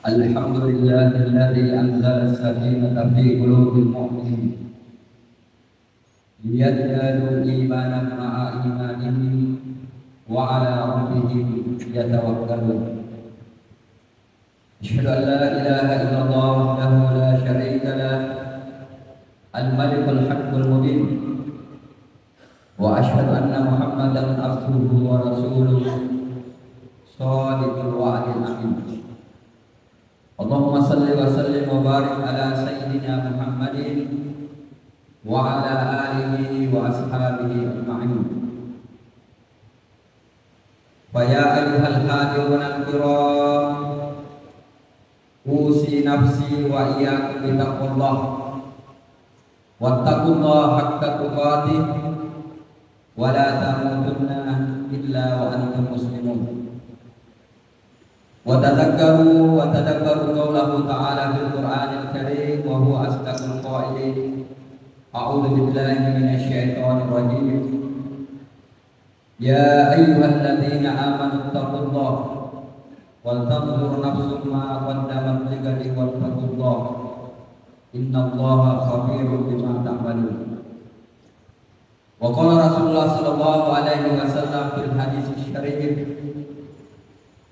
Alhamdulillahilladzi anzala as-sakinata fi qulubil mu'minin liyazdadu imanan ma'a imanihim wa 'ala rabbihim yatawakkalun. Asyhadu an la ilaha illallah wahdahu la syarika lah al-malikul haqqul mubin wa asyhadu anna Muhammadan abduhu wa rasuluhu shadiqul wa'dil amin. Allahumma salli wa sallim wa barik ala sayyidina Muhammadin wa ala alihi wa ashabihi ajma'in. Fa ya ayyuhal hadirun al-kiram, usi nafsi wa iyyakum bi taqwallah wattaqullaha haqqa tuqatih wa la tamutunna illa wa antum muslimun. وتذكروا قوله تعالى في القرآن الكريم وهو أصدق القائلين أعوذ بالله من الشيطان الرجيم يا أيها الذين آمنوا اتقوا الله ولتنظر نفس ما قدمت لغد واتقوا الله إن الله خبير بما تعملون. وقال رسول الله صلى الله عليه وسلم في الحديث الشريف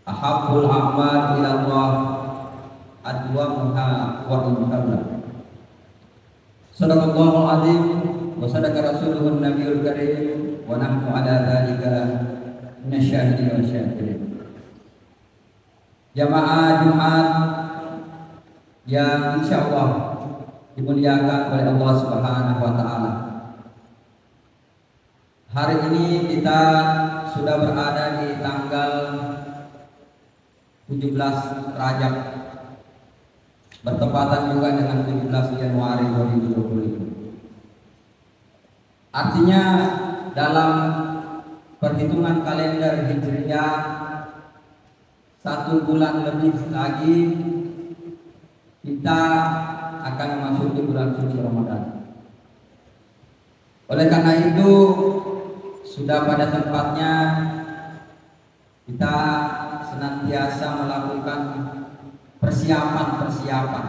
ahabbul a'mal ila Allah adwamuha wa in qalla. Sadaqallahul azim wa sadaqa rasuluhun nabiyul karim wa nahnu ala dzalika minasyahidin wa syakirin. Jamaah Jumat yang insyaallah dimuliakan oleh Allah Subhanahu wa taala. Hari ini kita sudah berada di tanggal 17 Rajab, bertepatan juga dengan 17 Januari 2020. Artinya dalam perhitungan kalender Hijriah 1 bulan lebih lagi kita akan memasuki bulan suci Ramadan. Oleh karena itu sudah pada tempatnya kita senantiasa melakukan persiapan.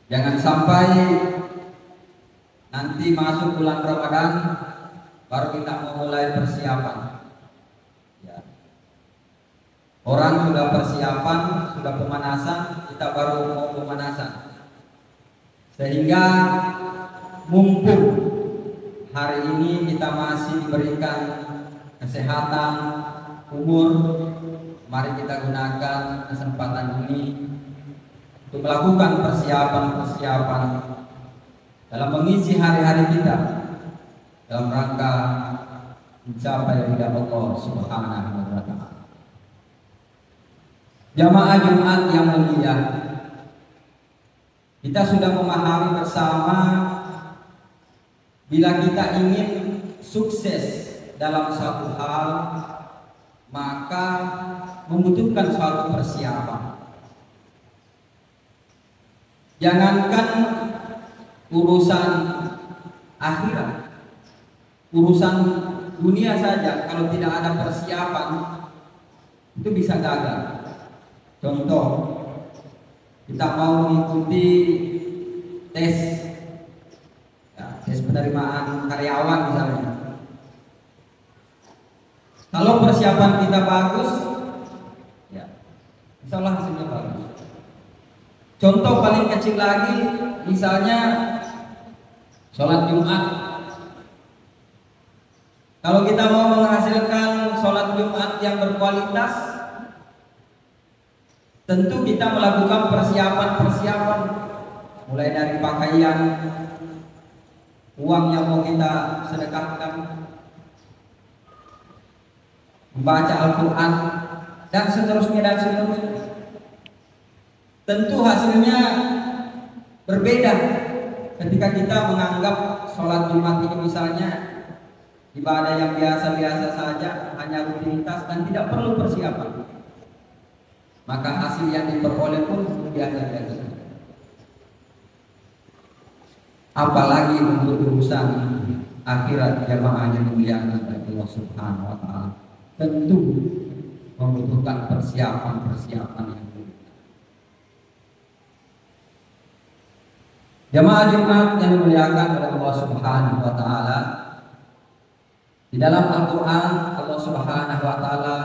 Jangan sampai nanti masuk bulan Ramadan baru kita memulai persiapan. Ya. Orang sudah persiapan, sudah pemanasan, kita baru mau pemanasan. Sehingga mumpung hari ini kita masih diberikan kesehatan, umur, mari kita gunakan kesempatan ini untuk melakukan persiapan dalam mengisi hari-hari kita dalam rangka mencapai ridha Allah Subhanahu wa taala. Jamaah Jumat yang mulia, kita sudah memahami bersama bila kita ingin sukses dalam satu hal maka membutuhkan suatu persiapan. Jangankan urusan akhirat, urusan dunia saja kalau tidak ada persiapan itu bisa gagal. Contoh, kita mau mengikuti tes penerimaan karyawan misalnya. Kalau persiapan kita bagus, ya, insya Allah hasilnya bagus. Contoh paling kecil lagi, misalnya sholat Jumat. Kalau kita mau menghasilkan sholat Jumat yang berkualitas, tentu kita melakukan persiapan, mulai dari pakaian, uang yang mau kita sedekahkan, membaca Al-Quran, dan seterusnya. Tentu hasilnya berbeda ketika kita menganggap sholat Jumat ini misalnya ibadah yang biasa-biasa saja, hanya rutinitas dan tidak perlu persiapan. Maka hasil yang diperoleh pun biasa-biasa. Apalagi untuk urusan akhirat jamaah yang dimuliakan oleh Allah Subhanahu wa taala, tentu membutuhkan persiapan yang baik. Jamaah Jumat yang dimuliakan oleh Allah Subhanahu wa taala, di dalam Al-Qur'an Allah Subhanahu wa taala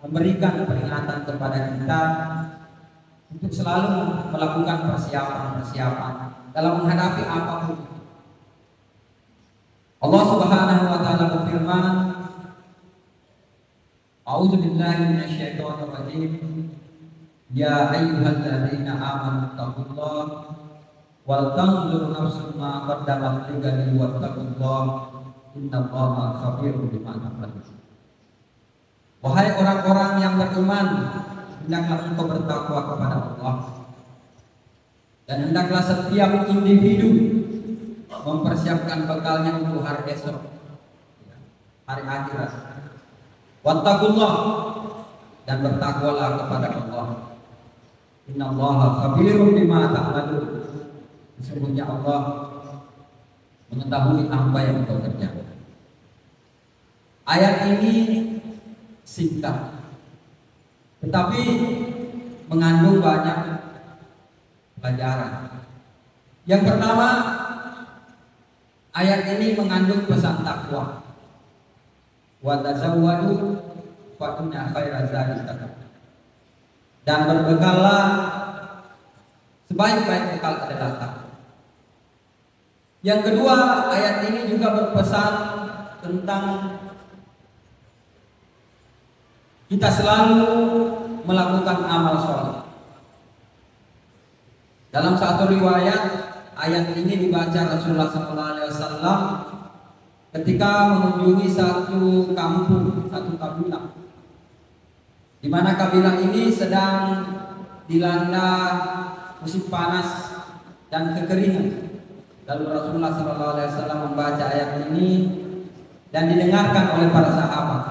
memberikan peringatan kepada kita untuk selalu melakukan persiapan dalam menghadapi apapun. Allah Subhanahu wa taala berfirman, A'udzu billahi minasyaitonir rajim. Ya ayyuhalladzina amanu taqullaha wal tanzur nafsum ma qaddamat lighadin wattaqullaha innallaha khabirun bima ta'malun. Wahai orang-orang yang beriman, hendaklah engkau bertakwa kepada Allah, dan hendaklah setiap individu mempersiapkan bekalnya untuk hari esok, hari akhirat. Wattaqullah, dan bertakwalah kepada Allah. Innallaha khabirun bima ta'malun. Sesungguhnya Allah mengetahui apa yang engkau kerjakan. Ayat ini singkat, tetapi mengandung banyak pelajaran. Yang pertama, ayat ini mengandung pesan takwa. Wa tazawwadu fa inna khairaz zadi taqwa. Dan berbekallah, sebaik-baik bekal adalah takwa. Yang kedua, ayat ini juga berpesan tentang kita selalu melakukan amal soleh. Dalam satu riwayat, ayat ini dibaca Rasulullah SAW ketika mengunjungi satu kampung, satu kabilah, di mana kabilah ini sedang dilanda musim panas dan kekeringan. Lalu Rasulullah SAW membaca ayat ini dan didengarkan oleh para sahabat.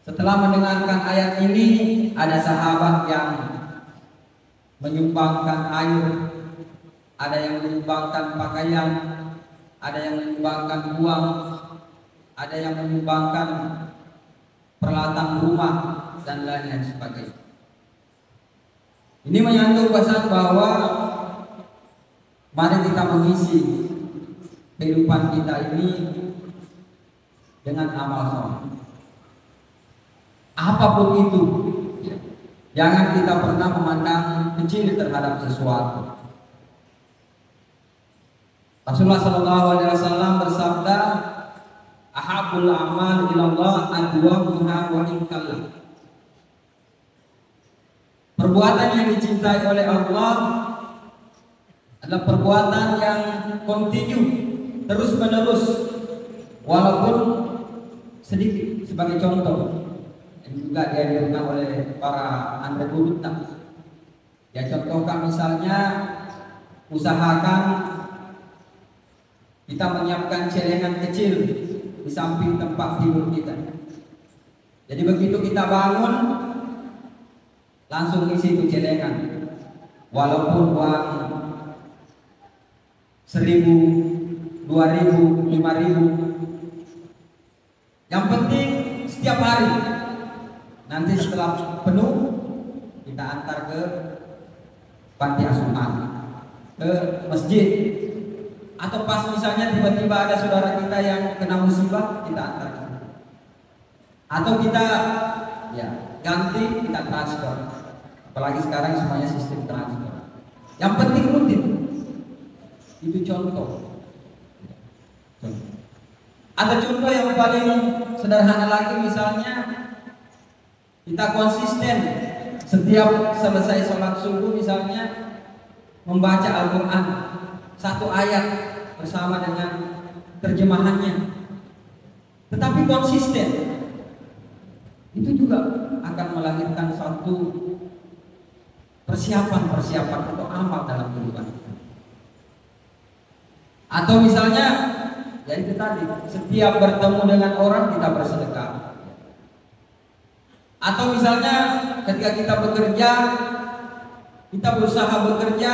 Setelah mendengarkan ayat ini, ada sahabat yang menyumbangkan air ada yang menyumbangkan pakaian, ada yang menyumbangkan uang, ada yang menyumbangkan peralatan rumah dan lain-lain sebagainya. Ini menyandung pesan bahwa mari kita mengisi kehidupan kita ini dengan amal soleh. Apapun itu, jangan kita pernah memandang kecil terhadap sesuatu. Rasulullah SAW bersabda, "Ahabul amal ilallah adwamuha wa inkallah." Perbuatan yang dicintai oleh Allah adalah perbuatan yang kontinu, terus menerus, walaupun sedikit. Sebagai contoh, yang juga dianjurkan oleh para andalulut, ya contohkan misalnya usahakan kita menyiapkan celengan kecil di samping tempat tidur kita. Jadi begitu kita bangun, langsung isi itu celengan, walaupun uang 1.000, 2.000, 5.000. Yang penting setiap hari. Nanti setelah penuh kita antar ke panti asuhan, ke masjid, atau pas misalnya tiba-tiba ada saudara kita yang kena musibah, kita antar. Atau kita ganti, kita transfer. Apalagi sekarang semuanya sistem transfer. Yang penting rutin. Itu contoh. Ada contoh yang paling sederhana lagi, misalnya kita konsisten setiap selesai sholat subuh misalnya membaca Al-Quran satu ayat bersama dengan terjemahannya, tetapi konsisten, itu juga akan melahirkan satu persiapan untuk amal dalam kehidupan. Atau misalnya, ya itu tadi, setiap bertemu dengan orang kita bersedekah. Atau misalnya ketika kita bekerja, kita berusaha bekerja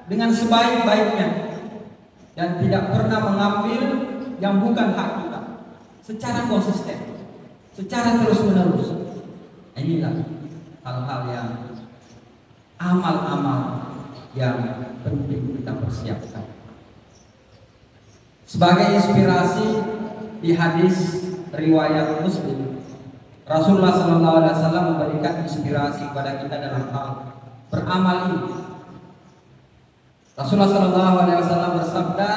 dengan sebaik-baiknya dan tidak pernah mengambil yang bukan hak kita, secara konsisten, secara terus-menerus. Inilah hal-hal yang amal-amal yang penting kita persiapkan. Sebagai inspirasi di hadis riwayat Muslim, Rasulullah SAW memberikan inspirasi kepada kita dalam hal beramal ini. Rasulullah SAW bersabda,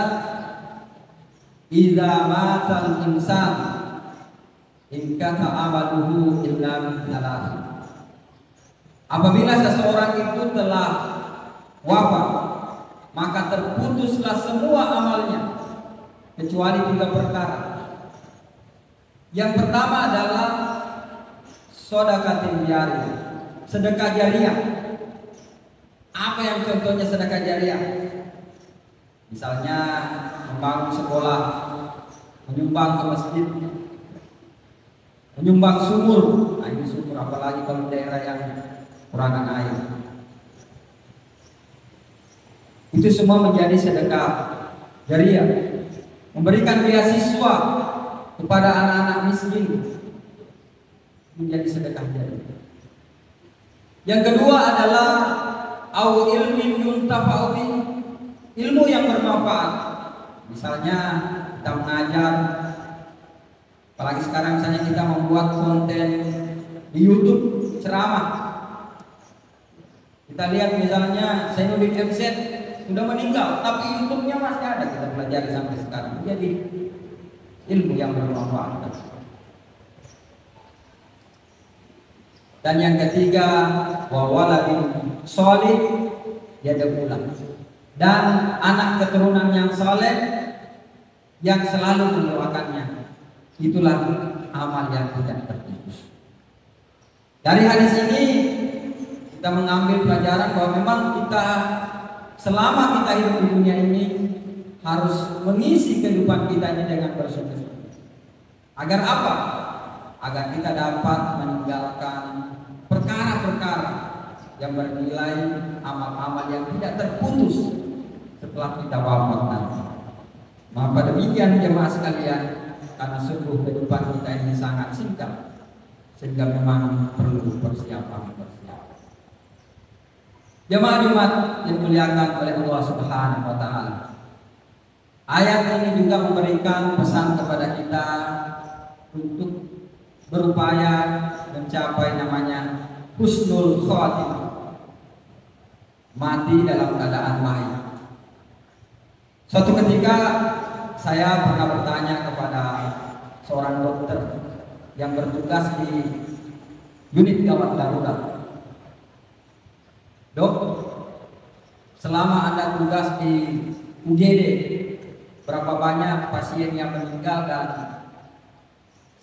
"Idza matal insan in kata amaluhu illa min thalath." Apabila seseorang itu telah wafat, maka terputuslah semua amalnya kecuali 3 perkara. Yang pertama adalah sedekah jariyah, sedekah jariah. Apa yang contohnya sedekah jariah? Misalnya membangun sekolah, menyumbang ke masjid, menyumbang sumur. Nah, ini sumur apalagi kalau daerah yang kekurangan air. Itu semua menjadi sedekah jariah. Memberikan beasiswa kepada anak-anak miskin menjadi sedekah jariah. Yang kedua adalah au ilmin yuntafa'u bi, ilmu yang bermanfaat. Misalnya kita mengajar, apalagi sekarang misalnya kita membuat konten di YouTube ceramah. Kita lihat misalnya Zainuddin MZ sudah meninggal, tapi YouTube-nya masih ada, kita pelajari sampai sekarang. Jadi ilmu yang bermanfaat. Dan yang ketiga, wa waladin sholih yad'ulah, dan anak keturunan yang saleh yang selalu mendoakannya. Itulah amal yang tidak terputus. Dari hadis ini kita mengambil pelajaran bahwa memang kita selama kita hidup di dunia ini harus mengisi kehidupan kita ini dengan bersyukur. Agar apa? Agar kita dapat meninggalkan perkara-perkara yang bernilai amal-amal yang tidak terputus setelah kita wafat nanti. Maka demikian jemaah sekalian, karena sungguh kehidupan kita ini sangat singkat, sehingga memang perlu persiapan. Jemaah Jumat yang dimuliakan oleh Allah Subhanahu wa taala. Ayat ini juga memberikan pesan kepada kita untuk berupaya mencapai namanya husnul khatimah. Mati dalam keadaan baik. Suatu ketika saya pernah bertanya kepada seorang dokter yang bertugas di unit gawat darurat. Dok, selama Anda tugas di UGD, berapa banyak pasien yang meninggal dan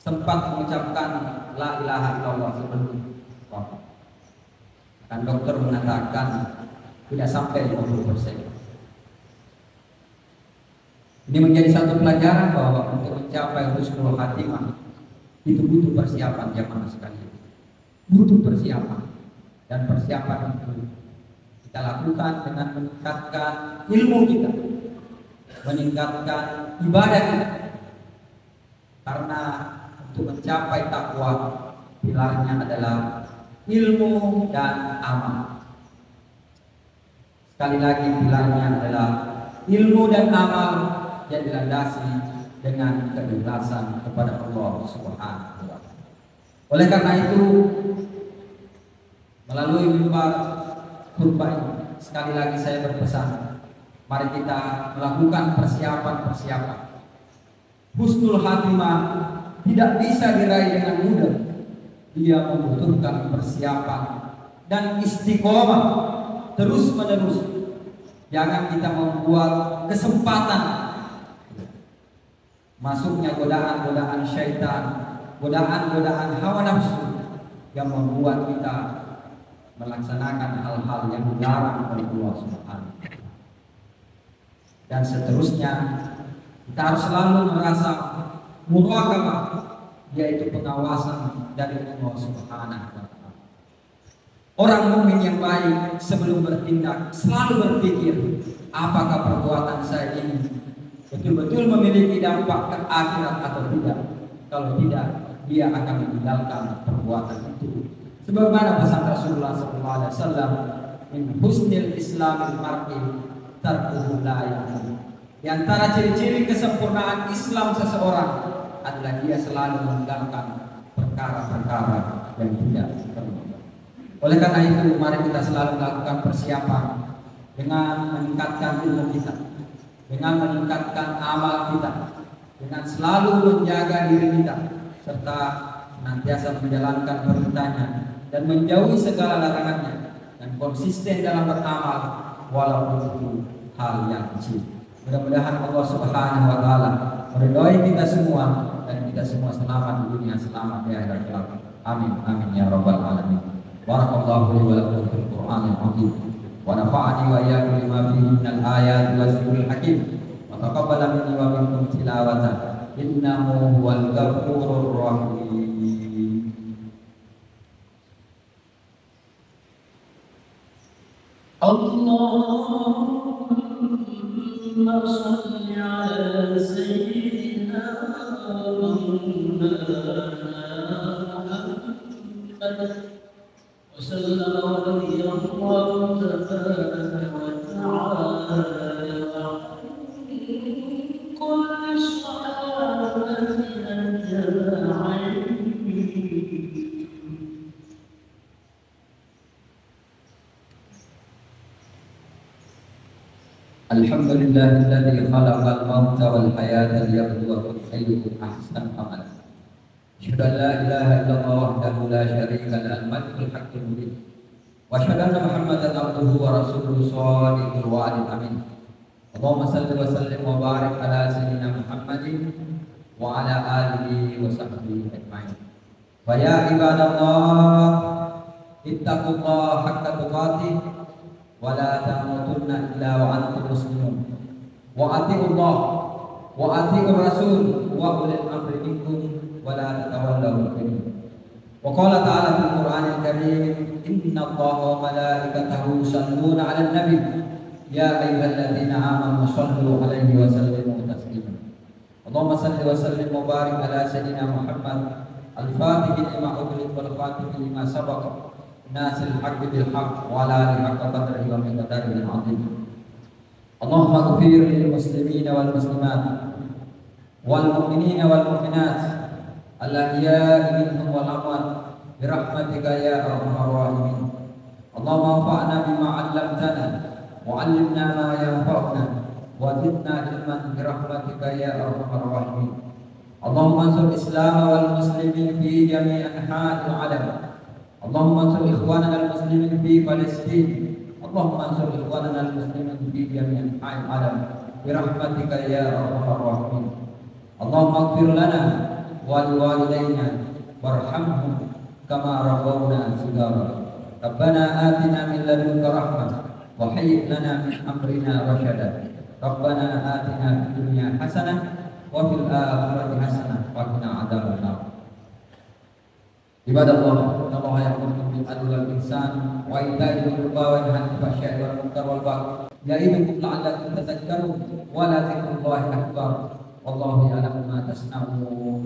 sempat mengucapkan la ilaha illallah sebelum wafat? Dan dokter mengatakan tidak sampai 50%. Ini menjadi satu pelajaran bahwa untuk mencapai husnul khatimah itu butuh persiapan jemaah sekalian. Butuh persiapan, dan persiapan itu kita lakukan dengan meningkatkan ilmu kita, meningkatkan ibadah kita. Karena untuk mencapai takwa pilarnya adalah ilmu dan amal. Sekali lagi pilarnya adalah ilmu dan amal yang dilandasi dengan keikhlasan kepada Allah Subhanahu wa taala. Oleh karena itu, melalui mimbar khutbah ini, sekali lagi saya berpesan, mari kita melakukan persiapan-persiapan. Husnul khatimah tidak bisa diraih dengan mudah. Dia membutuhkan persiapan dan istiqomah terus-menerus. Jangan kita membuat kesempatan masuknya godaan-godaan syaitan, godaan-godaan hawa nafsu yang membuat kita melaksanakan hal-hal yang dilarang oleh Allah Subhanahu. Dan seterusnya, kita harus selalu merasa muraqabah, yaitu pengawasan dari Allah Subhanahu wa taala. Orang mukmin yang baik sebelum bertindak selalu berpikir, apakah perbuatan saya ini betul-betul memiliki dampak ke akhirat atau tidak. Kalau tidak, dia akan meninggalkan perbuatan itu. Sebagaimana pesan Rasulullah SAW, min husnil islamil mar'i tarkuhu la ya'lam. Di antara ciri-ciri kesempurnaan Islam seseorang adalah dia selalu meninggalkan perkara-perkara yang tidak perlu. Oleh karena itu, mari kita selalu melakukan persiapan dengan meningkatkan ilmu kita, dengan meningkatkan amal kita, dengan selalu menjaga diri kita, serta senantiasa menjalankan perintahnya dan menjauhi segala larangannya, dan konsisten dalam beramal walaupun itu hal yang kecil. Mudah-mudahan Allah Subhanahu wa taala meridhai kita semua dan kita semua selamat di dunia, selamat di akhirat kelak. Amin amin ya rabbal alamin. Barakallahu li wa lakum fil Qur'anil azim wa nafa'ani wa iyyakum lima fihi minal ayati wa zikril hakim wa taqabbala minni wa minkum tilawatan innahu huwal ghafurur rahim. Allahumma shalli ala sayyidina Muhammad wa sallallahu alaihi wa Alhamdulillahilladzi khalaqal mauta wal hayata liyabluwakum ayyukum ahsanu amala. Asyhadu an la ilaha illallah wahdahu la syarika lahu al-malikul haqqul mubin. Wa asyhadu anna Muhammadan abduhu wa rasuluhu shadiqul wa'dil amin. Allahumma shalli wa sallim wa barik ala sayyidina Muhammadin wa ala alihi wa sahbihi ajma'in. Wa ya ibadallah ittaqullaha haqqa tuqatih wa la tamutunna illa wa antum muslimun. Wa atiullah wa atiur rasul wa ulil amri minkum wa la tatawallaw minhum. Wa qala ta'ala fil Qur'anil Karim, innallaha wa malaikatahu yusholluna 'alan nabi يا أيها الذين آمنوا صلوا عليه وسلموا تسليما. اللهم صل وسلم وبارك على سيدنا محمد الفاتح لما أغلق والخاتم لما سبق ناصر الحق بالحق وعلى آله حق قدره ومقداره العظيم. اللهم اغفر للمسلمين والمسلمات والمؤمنين والمؤمنات الأحياء منهم والأموات برحمتك يا أرحم الراحمين. اللهم انفعنا بما علمتنا وعلمنا ما ينفعنا وزدنا علما برحمتك يا أرحم الراحمين. اللهم انصر الإسلام والمسلمين في جميع أنحاء العالم. اللهم انصر إخواننا المسلمين في فلسطين. اللهم انصر إخواننا المسلمين في جميع أنحاء العالم برحمتك يا أرحم الراحمين. اللهم اغفر لنا ولوالدينا وارحمهم كما ربونا صغارا. ربنا آتنا من لدنك رحمة وهيئ لنا من أمرنا رشدا. ربنا آتنا في الدنيا حسنة وفي الآخرة حسنة وقنا عذاب النار. عباد الله، إن الله يأمر بالعدل والإحسان وإيتاء ذي القربى وينهى عن الفحشاء والمنكر والبغي يعظكم لعلكم تذكرون ولذكر الله أكبر والله يعلم ما تصنعون.